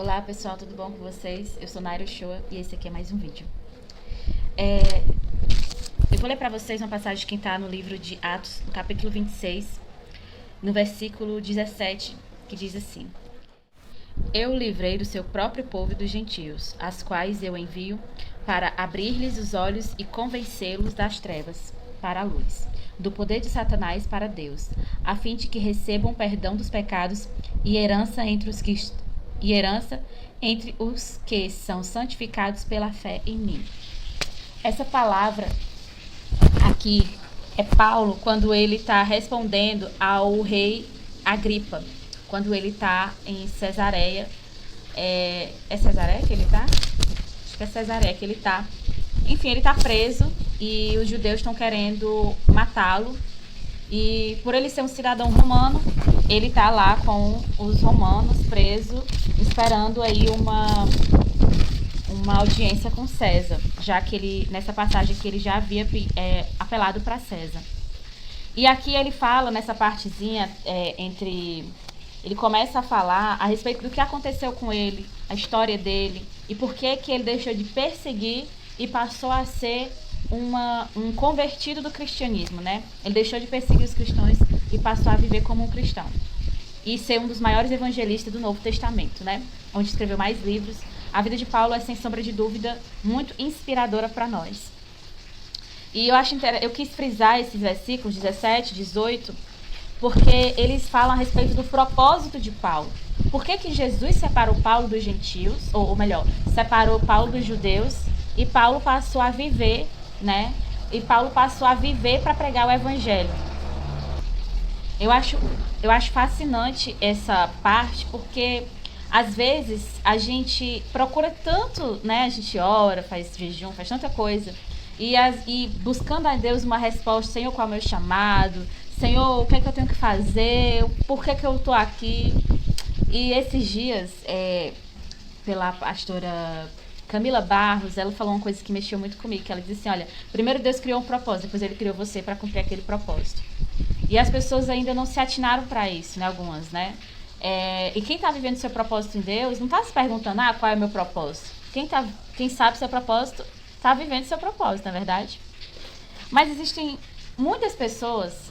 Olá pessoal, tudo bom com vocês? Eu sou Naira Ochoa e esse aqui é mais um vídeo. Eu vou ler para vocês uma passagem que está no livro de Atos, no capítulo 26, no versículo 17, que diz assim: Eu o livrei do seu próprio povo e dos gentios, as quais eu envio para abrir-lhes os olhos e convencê-los das trevas para a luz, do poder de Satanás para Deus, a fim de que recebam perdão dos pecados e herança entre os que são santificados pela fé em mim. Essa palavra aqui é Paulo quando ele está respondendo ao rei Agripa, quando ele está em Cesareia. É Cesareia que ele está? Acho que é Cesareia que ele está. Enfim, ele está preso e os judeus estão querendo matá-lo. E por ele ser um cidadão romano, ele está lá com os romanos preso, esperando aí uma audiência com César, já que ele, nessa passagem que ele já havia apelado para César. E aqui ele fala, nessa partezinha, ele começa a falar a respeito do que aconteceu com ele, a história dele, e por que ele deixou de perseguir e passou a ser um convertido do cristianismo, né? Ele deixou de perseguir os cristãos e passou a viver como um cristão. E ser um dos maiores evangelistas do Novo Testamento, né? Onde escreveu mais livros. A vida de Paulo é, sem sombra de dúvida, muito inspiradora para nós. E eu quis frisar esses versículos 17, 18, porque eles falam a respeito do propósito de Paulo. Por que Jesus separou Paulo dos gentios, ou melhor, separou Paulo dos judeus, e Paulo passou a viver, né? E Paulo passou a viver para pregar o evangelho. Eu acho fascinante essa parte, porque às vezes a gente procura tanto, né? A gente ora, faz jejum, faz tanta coisa, e buscando a Deus uma resposta: Senhor, qual é o meu chamado? Senhor, o que é que eu tenho que fazer? Por que eu estou aqui? E esses dias, pela pastora Camila Barros, ela falou uma coisa que mexeu muito comigo, que ela disse assim: olha, primeiro Deus criou um propósito, depois ele criou você para cumprir aquele propósito. E as pessoas ainda não se atinaram para isso, né? Algumas, né? E quem está vivendo seu propósito em Deus não está se perguntando: qual é o meu propósito? Quem sabe seu propósito está vivendo seu propósito, não é verdade? Mas existem muitas pessoas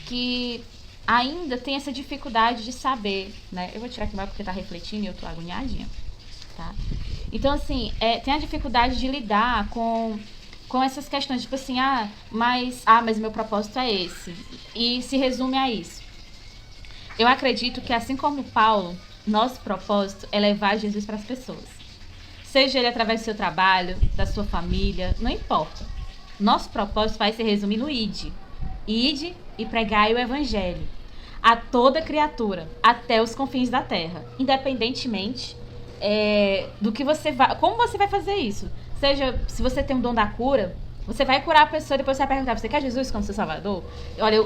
que ainda têm essa dificuldade de saber, né? Eu vou tirar aqui mais porque está refletindo e eu estou agoniadinha, tá? Então, assim, tem a dificuldade de lidar com essas questões, tipo assim, mas meu propósito é esse. E se resume a isso. Eu acredito que, assim como Paulo, nosso propósito é levar Jesus para as pessoas. Seja ele através do seu trabalho, da sua família, não importa. Nosso propósito vai se resumir no ide. Ide e pregai o evangelho a toda criatura, até os confins da terra, independentemente do que você vai, como você vai fazer isso. Seja, se você tem um dom da cura, você vai curar a pessoa, depois você vai perguntar: você quer Jesus como seu salvador? Olha,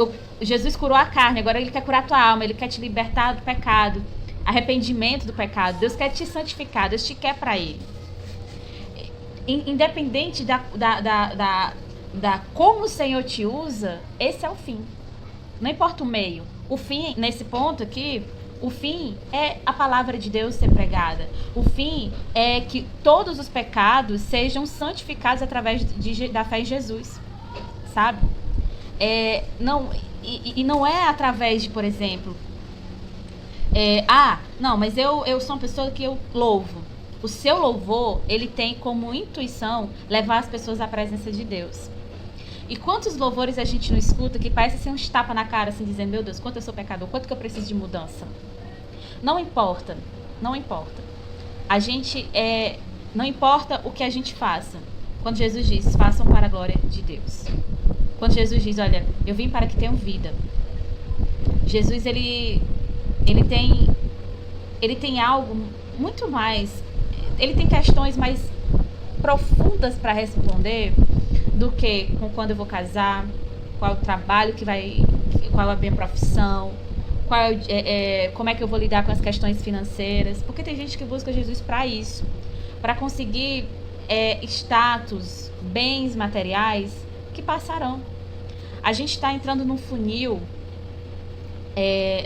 Jesus curou a carne, agora ele quer curar a tua alma, ele quer te libertar do pecado, arrependimento do pecado. Deus quer te santificar, Deus te quer para ele. Independente da como o Senhor te usa, esse é o fim. Não importa o meio. O fim, nesse ponto aqui, o fim é a palavra de Deus ser pregada. O fim é que todos os pecados sejam santificados através da fé em Jesus, sabe? Não é através de, por exemplo, não, mas eu sou uma pessoa que eu louvo. O seu louvor, ele tem como intuição levar as pessoas à presença de Deus. E quantos louvores a gente não escuta que parece ser uns tapa na cara, assim, dizendo: meu Deus, quanto eu sou pecador, quanto que eu preciso de mudança. Não importa, não importa. Não importa o que a gente faça. Quando Jesus diz: façam para a glória de Deus. Quando Jesus diz: olha, eu vim para que tenham vida. Jesus, ele tem algo muito mais. Ele tem questões mais profundas para responder do que com quando eu vou casar, qual o trabalho qual é a minha profissão, como é que eu vou lidar com as questões financeiras. Porque tem gente que busca Jesus para isso, para conseguir status, bens materiais que passarão. A gente está entrando num funil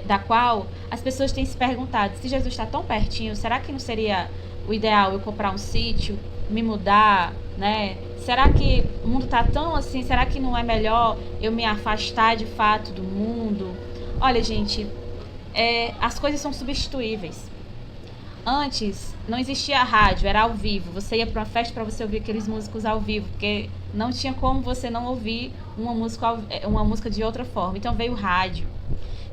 da qual as pessoas têm se perguntado, se Jesus está tão pertinho, será que não seria o ideal eu comprar um sítio, me mudar, né? Será que o mundo está tão assim, será que não é melhor eu me afastar de fato do mundo? Olha, gente, as coisas são substituíveis. Antes, não existia rádio, era ao vivo. Você ia para uma festa para você ouvir aqueles músicos ao vivo, porque não tinha como você não ouvir uma música de outra forma. Então veio o rádio.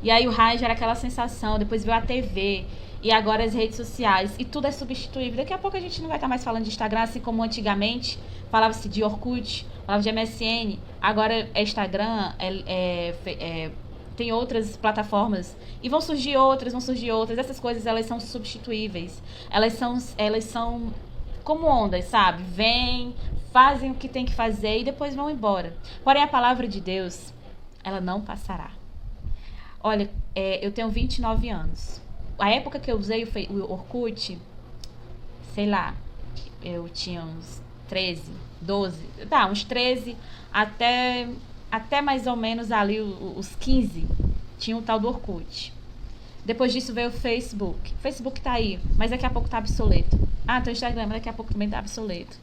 E aí o rádio era aquela sensação, depois veio a TV, e agora as redes sociais, e tudo é substituível. Daqui a pouco a gente não vai estar mais falando de Instagram, assim como antigamente falava-se de Orkut, falava de MSN, agora é Instagram, tem outras plataformas, e vão surgir outras, essas coisas elas são substituíveis, elas são como ondas, sabe? Vêm, fazem o que tem que fazer e depois vão embora. Porém a palavra de Deus, ela não passará. Olha, eu tenho 29 anos. A época que eu usei o Orkut, sei lá, eu tinha uns 13, 12, uns 13 até mais ou menos ali os 15, tinha o tal do Orkut. Depois disso veio o Facebook. O Facebook tá aí, mas daqui a pouco tá obsoleto. Tem o Instagram, mas daqui a pouco também tá obsoleto.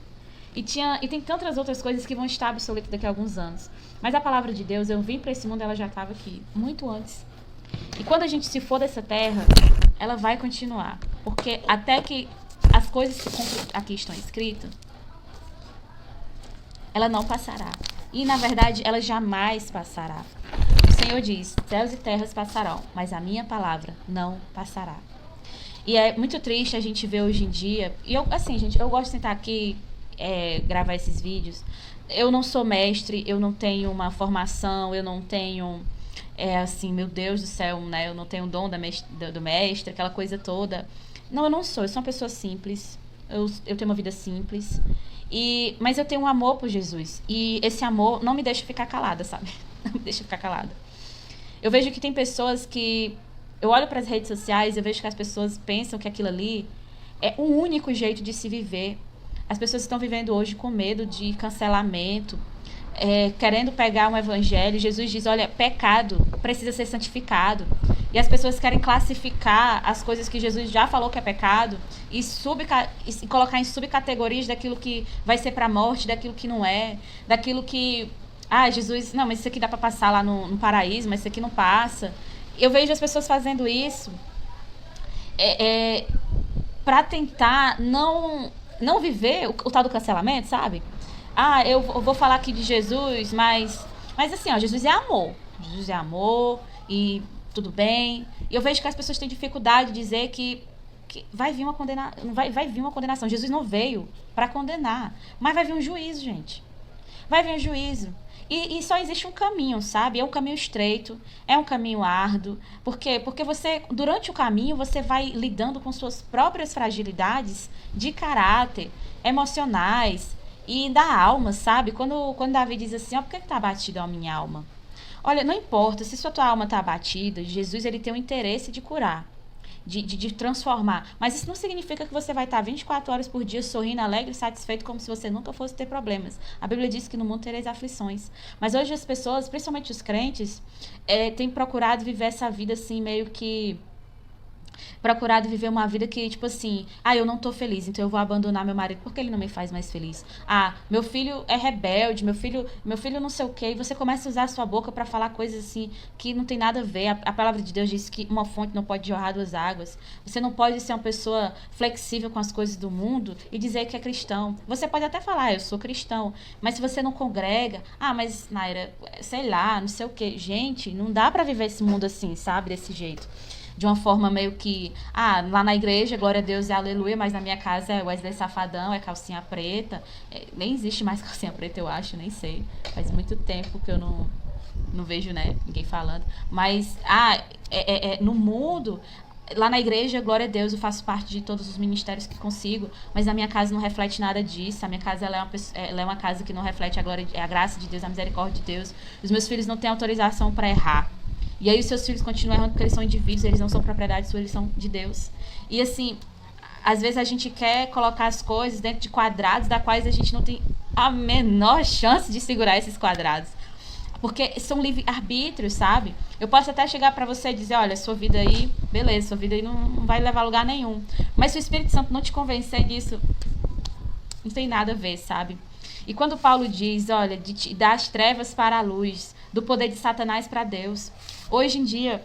E tem tantas outras coisas que vão estar obsoletas daqui a alguns anos. Mas a palavra de Deus, eu vim para esse mundo, ela já estava aqui, muito antes. E quando a gente se for dessa terra, ela vai continuar. Porque até que as coisas que aqui estão escritas, ela não passará. E, na verdade, ela jamais passará. O Senhor diz, céus e terras passarão, mas a minha palavra não passará. E é muito triste a gente ver hoje em dia... E eu gosto de sentar aqui, gravar esses vídeos. Eu não sou mestre, eu não tenho uma formação, eu não tenho... meu Deus do céu, né? Eu não tenho o dom do mestre, aquela coisa toda. Não, eu não sou. Eu sou uma pessoa simples. Eu tenho uma vida simples. Mas eu tenho um amor por Jesus. E esse amor não me deixa ficar calada, sabe? Não me deixa ficar calada. Eu vejo que tem pessoas que... Eu olho para as redes sociais e eu vejo que as pessoas pensam que aquilo ali é o único jeito de se viver. As pessoas estão vivendo hoje com medo de cancelamento, querendo pegar um evangelho. Jesus diz, olha, pecado precisa ser santificado. E as pessoas querem classificar as coisas que Jesus já falou que é pecado e colocar em subcategorias daquilo que vai ser para a morte, daquilo que não é, daquilo que... Jesus, não, mas isso aqui dá para passar lá no paraíso, mas isso aqui não passa. Eu vejo as pessoas fazendo isso para tentar não viver o tal do cancelamento, sabe? Eu vou falar aqui de Jesus, mas assim, Jesus é amor. Jesus é amor e tudo bem. E eu vejo que as pessoas têm dificuldade de dizer que vai vir uma condenação. Jesus não veio para condenar, mas vai vir um juízo, gente. Vai vir um juízo. E só existe um caminho, sabe? É um caminho estreito, é um caminho árduo. Por quê? Porque você, durante o caminho, você vai lidando com suas próprias fragilidades de caráter, emocionais e da alma, sabe? Quando Davi diz assim, por que está abatida a minha alma? Olha, não importa, se sua tua alma está abatida, Jesus ele tem o interesse de curar, de transformar. Mas isso não significa que você vai estar 24 horas por dia sorrindo, alegre e satisfeito como se você nunca fosse ter problemas. A Bíblia diz que no mundo tereis aflições. Mas hoje as pessoas, principalmente os crentes, têm procurado viver essa vida assim, meio que... procurado viver uma vida que, tipo assim, eu não tô feliz, então eu vou abandonar meu marido porque ele não me faz mais feliz. Meu filho é rebelde, meu filho não sei o quê, e você começa a usar a sua boca pra falar coisas assim que não tem nada a ver. A palavra de Deus diz que uma fonte não pode jorrar duas águas. Você não pode ser uma pessoa flexível com as coisas do mundo e dizer que é cristão. Você pode até falar, eu sou cristão, mas se você não congrega, mas Naira, sei lá, não sei o quê. Gente, não dá pra viver esse mundo assim, sabe, desse jeito. De uma forma meio que, lá na igreja, glória a Deus e aleluia, mas na minha casa é Wesley Safadão, é calcinha preta. Nem existe mais calcinha preta, eu acho, nem sei. Faz muito tempo que eu não vejo, né, ninguém falando. Mas, no mundo, lá na igreja, glória a Deus, eu faço parte de todos os ministérios que consigo, mas na minha casa não reflete nada disso. A minha casa ela é uma casa que não reflete a graça de Deus, a misericórdia de Deus. Os meus filhos não têm autorização para errar. E aí os seus filhos continuam errando porque eles são indivíduos, eles não são propriedade sua, eles são de Deus. E assim, às vezes a gente quer colocar as coisas dentro de quadrados da quais a gente não tem a menor chance de segurar esses quadrados. Porque são livre-arbítrios, sabe? Eu posso até chegar para você e dizer, olha, sua vida aí, beleza, sua vida aí não vai levar a lugar nenhum. Mas se o Espírito Santo não te convencer disso, não tem nada a ver, sabe? E quando Paulo diz, olha, das trevas para a luz, do poder de Satanás para Deus, hoje em dia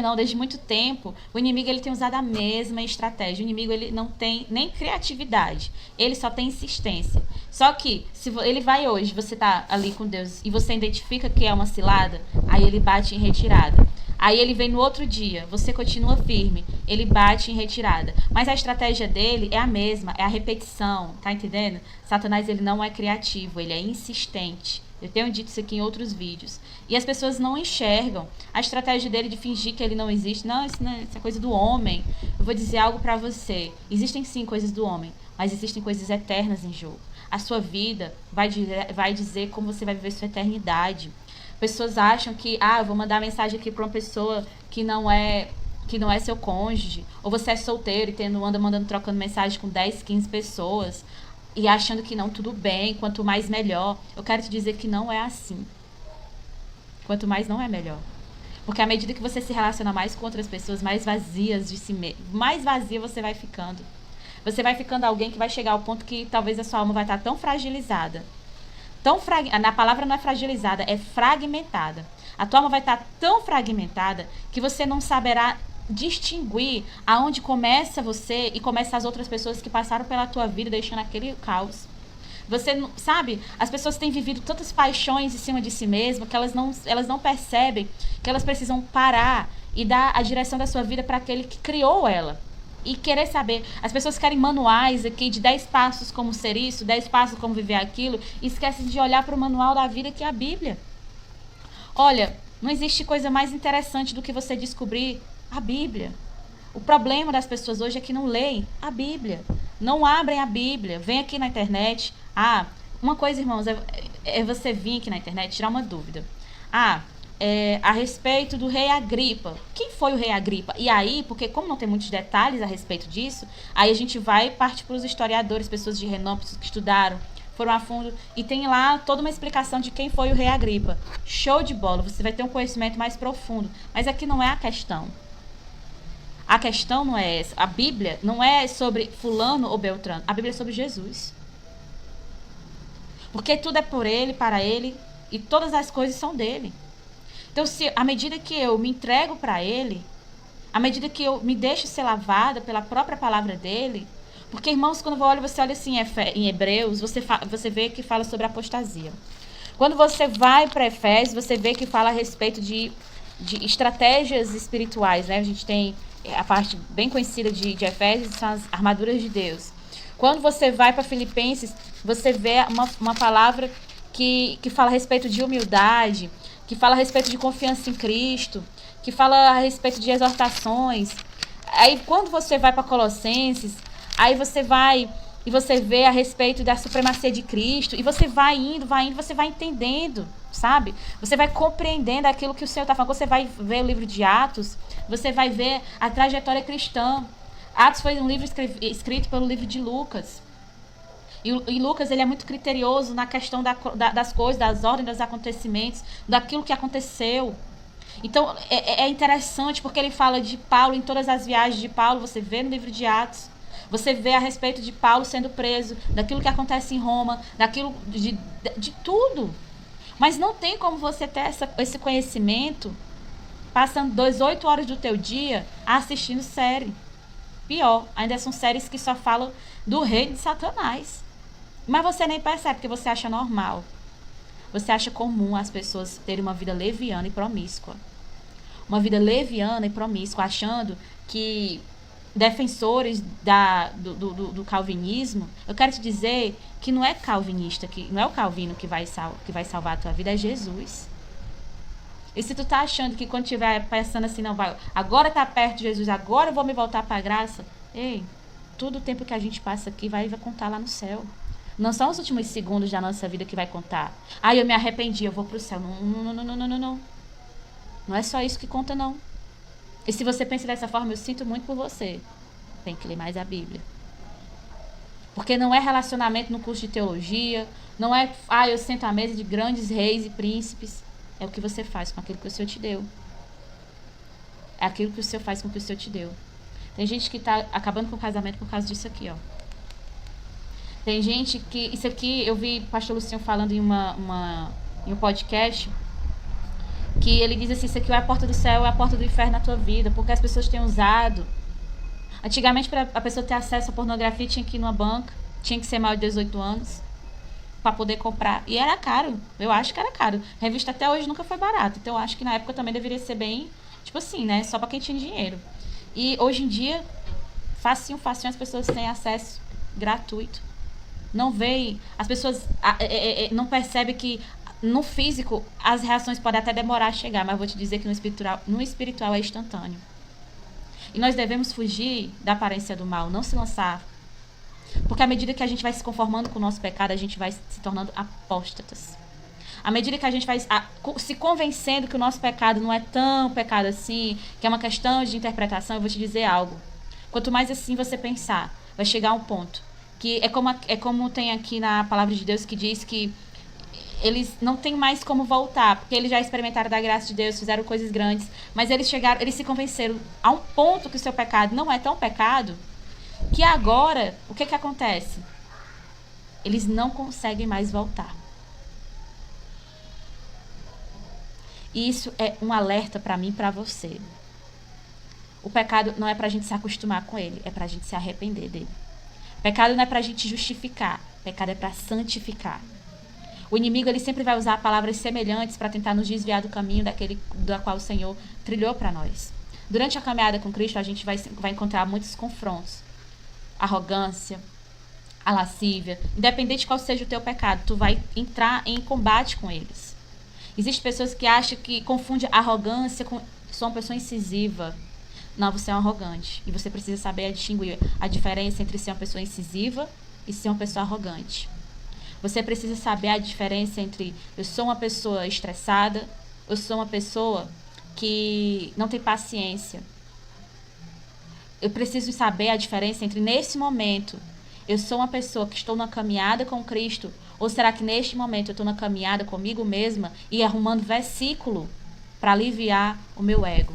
não, desde muito tempo, o inimigo ele tem usado a mesma estratégia. O inimigo ele não tem nem criatividade, ele só tem insistência. Só que, se ele vai hoje, você tá ali com Deus e você identifica que é uma cilada, aí ele bate em retirada. Aí ele vem no outro dia, você continua firme, ele bate em retirada. Mas a estratégia dele é a mesma, é a repetição, tá entendendo? Satanás ele não é criativo, ele é insistente. Eu tenho dito isso aqui em outros vídeos. E as pessoas não enxergam a estratégia dele de fingir que ele não existe. Não, isso é coisa do homem. Eu vou dizer algo pra você. Existem sim coisas do homem, mas existem coisas eternas em jogo. A sua vida vai dizer como você vai viver sua eternidade. Pessoas acham que, eu vou mandar mensagem aqui pra uma pessoa que não é seu cônjuge. Ou você é solteiro e trocando mensagem com 10, 15 pessoas. E achando que não, tudo bem, quanto mais melhor. Eu quero te dizer que não é assim. Quanto mais não é melhor. Porque à medida que você se relaciona mais com outras pessoas, mais vazias de si mesmo, mais vazia você vai ficando. Você vai ficando alguém que vai chegar ao ponto que talvez a sua alma vai estar tão fragilizada. Na palavra não é fragilizada, é fragmentada. A tua alma vai estar tão fragmentada que você não saberá distinguir aonde começa você e começa as outras pessoas que passaram pela tua vida deixando aquele caos. Você não sabe, as pessoas têm vivido tantas paixões em cima de si mesmas que elas não percebem que elas precisam parar e dar a direção da sua vida para aquele que criou ela. E querer saber, as pessoas querem manuais aqui de 10 passos como ser isso, 10 passos como viver aquilo, e esquecem de olhar para o manual da vida que é a Bíblia. Olha, não existe coisa mais interessante do que você descobrir a Bíblia. O problema das pessoas hoje é que não leem a Bíblia. Não abrem a Bíblia. Vem aqui na internet. Uma coisa, irmãos, é você vir aqui na internet tirar uma dúvida. A respeito do rei Agripa. Quem foi o rei Agripa? E aí, porque como não tem muitos detalhes a respeito disso, aí a gente vai partir para os historiadores, pessoas de renome, pessoas que estudaram, foram a fundo, e tem lá toda uma explicação de quem foi o rei Agripa. Show de bola, você vai ter um conhecimento mais profundo. Mas aqui não é a questão. A questão não é essa. A Bíblia não é sobre fulano ou beltrano. A Bíblia é sobre Jesus. Porque tudo é por ele, para ele, e todas as coisas são dele. Então, à medida que eu me entrego para ele, à medida que eu me deixo ser lavada pela própria palavra dele, porque, irmãos, quando você olha assim em Hebreus, você vê que fala sobre apostasia. Quando você vai para Efésios, você vê que fala a respeito de estratégias espirituais, né? A gente tem a parte bem conhecida de Efésios, são as armaduras de Deus. Quando você vai para Filipenses, você vê uma palavra que fala a respeito de humildade, que fala a respeito de confiança em Cristo, que fala a respeito de exortações. Aí quando você vai para Colossenses, aí você vai e você vê a respeito da supremacia de Cristo, e você vai indo, você vai entendendo, sabe? Você vai compreendendo aquilo que o Senhor está falando. Você vai ver o livro de Atos, você vai ver a trajetória cristã. Atos foi um livro escrito pelo livro de Lucas. E Lucas, ele é muito criterioso na questão das coisas, das ordens, dos acontecimentos, daquilo que aconteceu. Então, é interessante porque ele fala de Paulo, em todas as viagens de Paulo, você vê no livro de Atos. Você vê a respeito de Paulo sendo preso, daquilo que acontece em Roma, daquilo de tudo. Mas não tem como você ter esse conhecimento passando 8 horas do teu dia assistindo série. Pior, ainda são séries que só falam do reino de Satanás. Mas você nem percebe, porque você acha normal. Você acha comum as pessoas terem uma vida leviana e promíscua. Uma vida leviana e promíscua, achando que defensores do calvinismo, eu quero te dizer que não é calvinista, que não é o Calvino que vai salvar a tua vida, é Jesus. E se tu tá achando que quando estiver pensando assim, não vai, agora tá perto de Jesus, agora eu vou me voltar para a graça, ei, todo o tempo que a gente passa aqui vai contar lá no céu. Não são os últimos segundos da nossa vida que vai contar. Eu me arrependi, eu vou pro céu. Não. Não é só isso que conta, não. E se você pensa dessa forma, eu sinto muito por você. Tem que ler mais a Bíblia. Porque não é relacionamento no curso de teologia, não é, eu sento à mesa de grandes reis e príncipes. É o que você faz com aquilo que o Senhor te deu. É aquilo que o Senhor faz com o que o Senhor te deu. Tem gente que está acabando com o casamento por causa disso aqui, ó. Tem gente que... Isso aqui, eu vi o pastor Luciano falando em um podcast, que ele diz assim, isso aqui é a porta do céu, é a porta do inferno na tua vida, porque as pessoas têm usado. Antigamente, para a pessoa ter acesso à pornografia, tinha que ir numa banca, tinha que ser maior de 18 anos, para poder comprar. E era caro, eu acho que era caro. Revista até hoje nunca foi barata, então eu acho que na época também deveria ser bem, tipo assim, né, só para quem tinha dinheiro. E hoje em dia, facinho, as pessoas têm acesso gratuito. Não veem, as pessoas não percebem que no físico as reações podem até demorar a chegar, mas vou te dizer que no espiritual é instantâneo. E nós devemos fugir da aparência do mal, não se lançar. Porque à medida que a gente vai se conformando com o nosso pecado, a gente vai se tornando apóstatas. À medida que a gente vai se convencendo que o nosso pecado não é tão pecado assim, que é uma questão de interpretação, eu vou te dizer algo. Quanto mais assim você pensar, vai chegar a um ponto. Que é como tem aqui na palavra de Deus que diz que eles não têm mais como voltar, porque eles já experimentaram da graça de Deus, fizeram coisas grandes, mas eles se convenceram a um ponto que o seu pecado não é tão pecado, que agora, o que acontece? Eles não conseguem mais voltar. E isso é um alerta para mim e para você. O pecado não é para a gente se acostumar com ele, é para a gente se arrepender dele. Pecado não é para a gente justificar, pecado é para santificar. O inimigo ele sempre vai usar palavras semelhantes para tentar nos desviar do caminho da qual o Senhor trilhou para nós. Durante a caminhada com Cristo, a gente vai encontrar muitos confrontos. Arrogância, a lascívia. Independente de qual seja o teu pecado, tu vai entrar em combate com eles. Existem pessoas que acham que confundem arrogância com... Sou uma pessoa incisiva. Não, você é um arrogante. E você precisa saber distinguir a diferença entre ser uma pessoa incisiva e ser uma pessoa arrogante. Você precisa saber a diferença entre eu sou uma pessoa estressada, eu sou uma pessoa que não tem paciência. Eu preciso saber a diferença entre nesse momento eu sou uma pessoa que estou na caminhada com Cristo, ou será que neste momento eu estou na caminhada comigo mesma e arrumando versículo para aliviar o meu ego,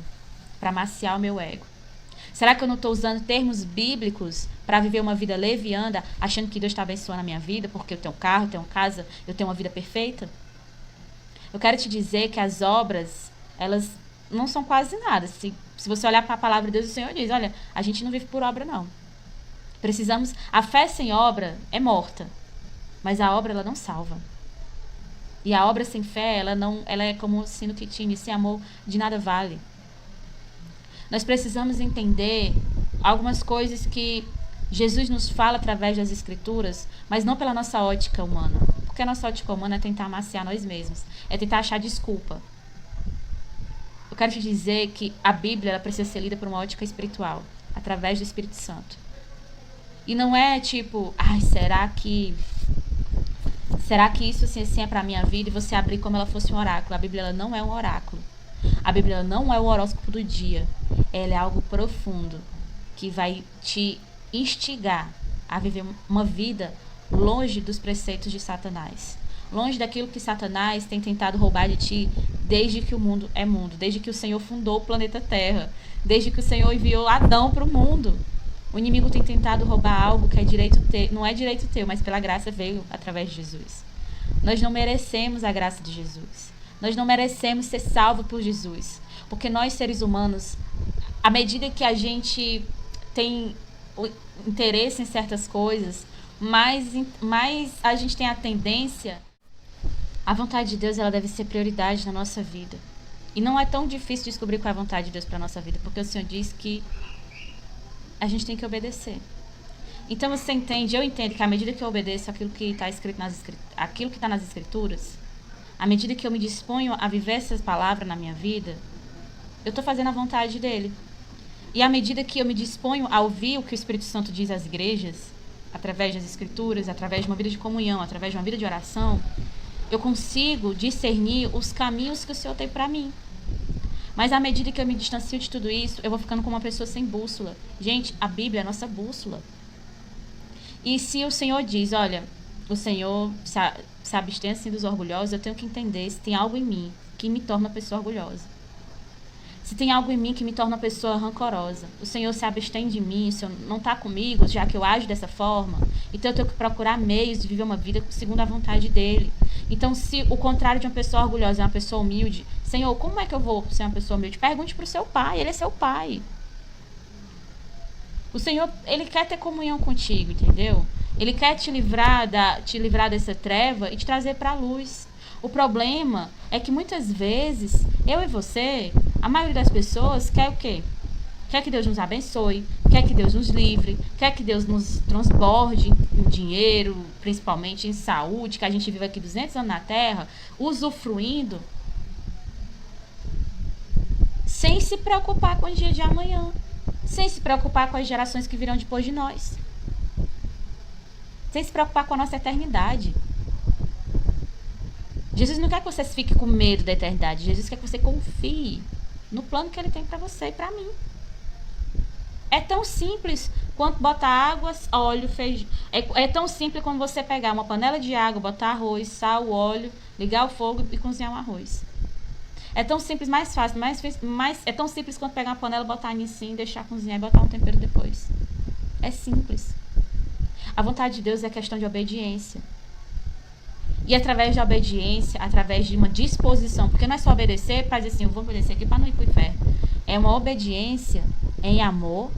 para amaciar o meu ego? Será que eu não estou usando termos bíblicos para viver uma vida leviana, achando que Deus está abençoando a minha vida, porque eu tenho carro, eu tenho casa, eu tenho uma vida perfeita? Eu quero te dizer que as obras, elas não são quase nada. Se você olhar para a palavra de Deus, o Senhor diz, olha, a gente não vive por obra, não. Precisamos... A fé sem obra é morta, mas a obra, ela não salva. E a obra sem fé, ela é como o sino que tine, sem amor de nada vale. Nós precisamos entender algumas coisas que Jesus nos fala através das Escrituras, mas não pela nossa ótica humana. Porque a nossa ótica humana é tentar amaciar nós mesmos, é tentar achar desculpa. Eu quero te dizer que a Bíblia ela precisa ser lida por uma ótica espiritual, através do Espírito Santo. E não é tipo, será que isso assim é para a minha vida? E você abrir como ela fosse um oráculo. A Bíblia ela não é um oráculo. A Bíblia ela não é o horóscopo do dia. Ela é algo profundo que vai te instigar a viver uma vida longe dos preceitos de Satanás. Longe daquilo que Satanás tem tentado roubar de ti desde que o mundo é mundo. Desde que o Senhor fundou o planeta Terra. Desde que o Senhor enviou Adão para o mundo. O inimigo tem tentado roubar algo que é direito teu, não é direito teu, mas pela graça veio através de Jesus. Nós não merecemos a graça de Jesus. Nós não merecemos ser salvos por Jesus. Porque nós, seres humanos, à medida que a gente tem o interesse em certas coisas, mais a gente tem a tendência... A vontade de Deus ela deve ser prioridade na nossa vida. E não é tão difícil descobrir qual é a vontade de Deus para a nossa vida, porque o Senhor diz que a gente tem que obedecer. Então você entende, eu entendo que à medida que eu obedeço aquilo que está escrito aquilo que está nas Escrituras, à medida que eu me disponho a viver essas palavras na minha vida, eu estou fazendo a vontade dele. E à medida que eu me disponho a ouvir o que o Espírito Santo diz às igrejas, através das Escrituras, através de uma vida de comunhão, através de uma vida de oração, eu consigo discernir os caminhos que o Senhor tem para mim. Mas à medida que eu me distancio de tudo isso, eu vou ficando como uma pessoa sem bússola. Gente, a Bíblia é a nossa bússola. E se o Senhor diz, olha, o Senhor se abstém assim dos orgulhosos, eu tenho que entender se tem algo em mim que me torna uma pessoa orgulhosa. Se tem algo em mim que me torna uma pessoa rancorosa. O Senhor se abstém de mim, o Senhor não está comigo, já que eu ajo dessa forma. Então eu tenho que procurar meios de viver uma vida segundo a vontade dele. Então, se o contrário de uma pessoa orgulhosa é uma pessoa humilde, Senhor, como é que eu vou ser uma pessoa humilde? Pergunte para o seu pai, ele é seu pai. O Senhor, ele quer ter comunhão contigo, entendeu? Ele quer te livrar dessa treva e te trazer para a luz. O problema é que muitas vezes, eu e você, a maioria das pessoas quer o quê? Quer que Deus nos abençoe, quer que Deus nos livre, quer que Deus nos transborde em dinheiro, principalmente em saúde, que a gente vive aqui 200 anos na Terra, usufruindo, sem se preocupar com o dia de amanhã, sem se preocupar com as gerações que virão depois de nós, sem se preocupar com a nossa eternidade. Jesus não quer que você fique com medo da eternidade. Jesus quer que você confie no plano que ele tem para você e para mim. É tão simples quanto botar água, óleo, feijão. É tão simples como você pegar uma panela de água, botar arroz, sal, óleo, ligar o fogo e cozinhar um arroz. É tão simples, mais fácil, é tão simples quanto pegar uma panela, botar nisso, deixar cozinhar e botar um tempero depois. É simples. A vontade de Deus é questão de obediência. E através da obediência, através de uma disposição, porque não é só obedecer para dizer assim, eu vou obedecer aqui para não ir para o inferno. É uma obediência em amor,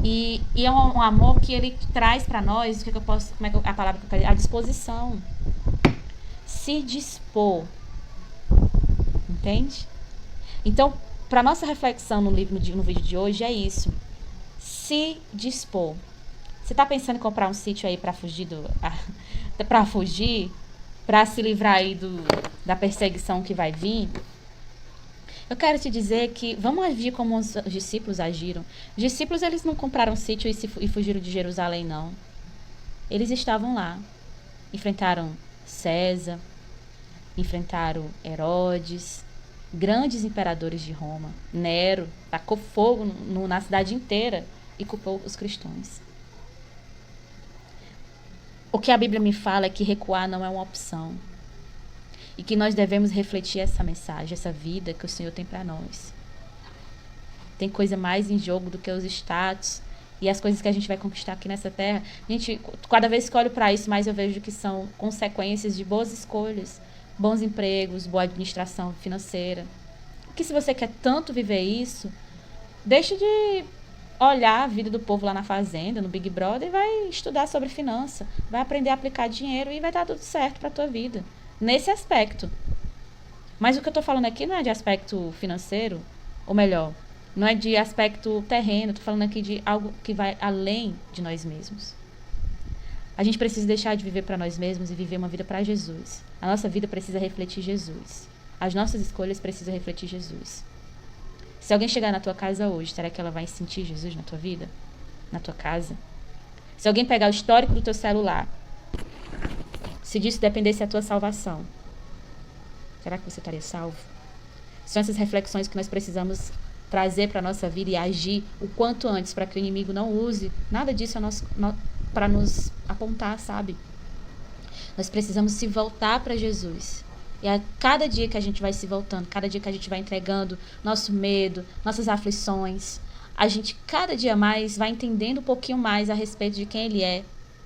e é um amor que ele traz para nós, a palavra que eu quero dizer? A disposição. Se dispor. Entende? Então, para nossa reflexão no vídeo de hoje é isso. Se dispor. Você está pensando em comprar um sítio aí para fugir para se livrar aí da perseguição que vai vir? Eu quero te dizer que vamos agir como os discípulos agiram. Os discípulos, eles não compraram um sítio e fugiram de Jerusalém, não. Eles estavam lá. Enfrentaram César, enfrentaram Herodes, grandes imperadores de Roma. Nero tacou fogo na cidade inteira e culpou os cristãos. O que a Bíblia me fala é que recuar não é uma opção. E que nós devemos refletir essa mensagem, essa vida que o Senhor tem para nós. Tem coisa mais em jogo do que os status e as coisas que a gente vai conquistar aqui nessa terra. Gente, cada vez que eu olho para isso, mais eu vejo que são consequências de boas escolhas, bons empregos, boa administração financeira. Que se você quer tanto viver isso, deixe de olhar a vida do povo lá na fazenda, no Big Brother, e vai estudar sobre finança, vai aprender a aplicar dinheiro e vai dar tudo certo para a tua vida. Nesse aspecto. Mas o que eu estou falando aqui não é de aspecto financeiro, ou melhor, não é de aspecto terreno, estou falando aqui de algo que vai além de nós mesmos. A gente precisa deixar de viver para nós mesmos e viver uma vida para Jesus. A nossa vida precisa refletir Jesus. As nossas escolhas precisam refletir Jesus. Se alguém chegar na tua casa hoje, será que ela vai sentir Jesus na tua vida? Na tua casa? Se alguém pegar o histórico do teu celular, se disso dependesse da tua salvação, será que você estaria salvo? São essas reflexões que nós precisamos trazer para a nossa vida e agir o quanto antes para que o inimigo não use nada disso para nos apontar, sabe? Nós precisamos se voltar para Jesus. E a cada dia que a gente vai se voltando, cada dia que a gente vai entregando nosso medo, nossas aflições, a gente cada dia mais vai entendendo um pouquinho mais a respeito de quem Ele é.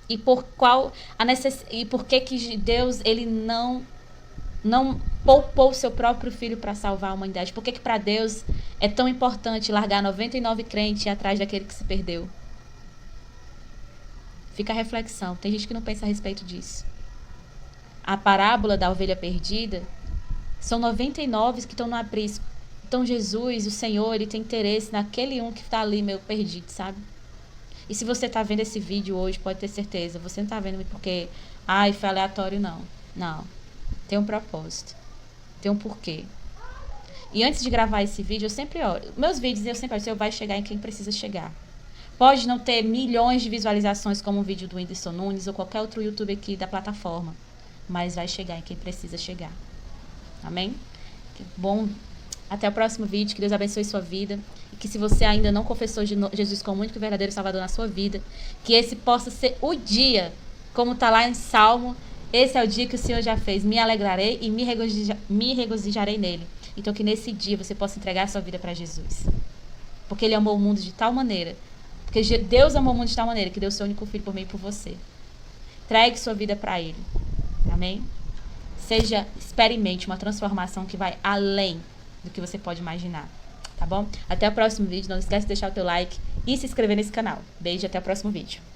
E por que Deus ele não poupou o seu próprio filho para salvar a humanidade? Por que para Deus é tão importante largar 99 crentes atrás daquele que se perdeu? Fica a reflexão. Tem gente que não pensa a respeito disso. A parábola da ovelha perdida são 99 que estão no aprisco. Então Jesus, o Senhor, ele tem interesse naquele um que está ali meio perdido, sabe? E se você está vendo esse vídeo hoje, pode ter certeza, você não está vendo porque, foi aleatório, não. Não. Tem um propósito. Tem um porquê. E antes de gravar esse vídeo, eu sempre olho. Meus vídeos, eu sempre olho, você vai chegar em quem precisa chegar. Pode não ter milhões de visualizações como o vídeo do Whindersson Nunes ou qualquer outro YouTube aqui da plataforma. Mas vai chegar em quem precisa chegar. Amém? Que bom Até o próximo vídeo. Que Deus abençoe sua vida. E que se você ainda não confessou Jesus como único e verdadeiro Salvador na sua vida, que esse possa ser o dia, como está lá em Salmo, esse é o dia que o Senhor já fez. Me alegrarei e me regozijarei nele. Então que nesse dia você possa entregar a sua vida para Jesus. Porque Ele amou o mundo de tal maneira. Porque Deus amou o mundo de tal maneira que deu o seu único filho por mim e por você. Entregue sua vida para Ele. Amém? Experimente uma transformação que vai além do que você pode imaginar. Tá bom? Até o próximo vídeo. Não esquece de deixar o teu like e se inscrever nesse canal. Beijo e até o próximo vídeo.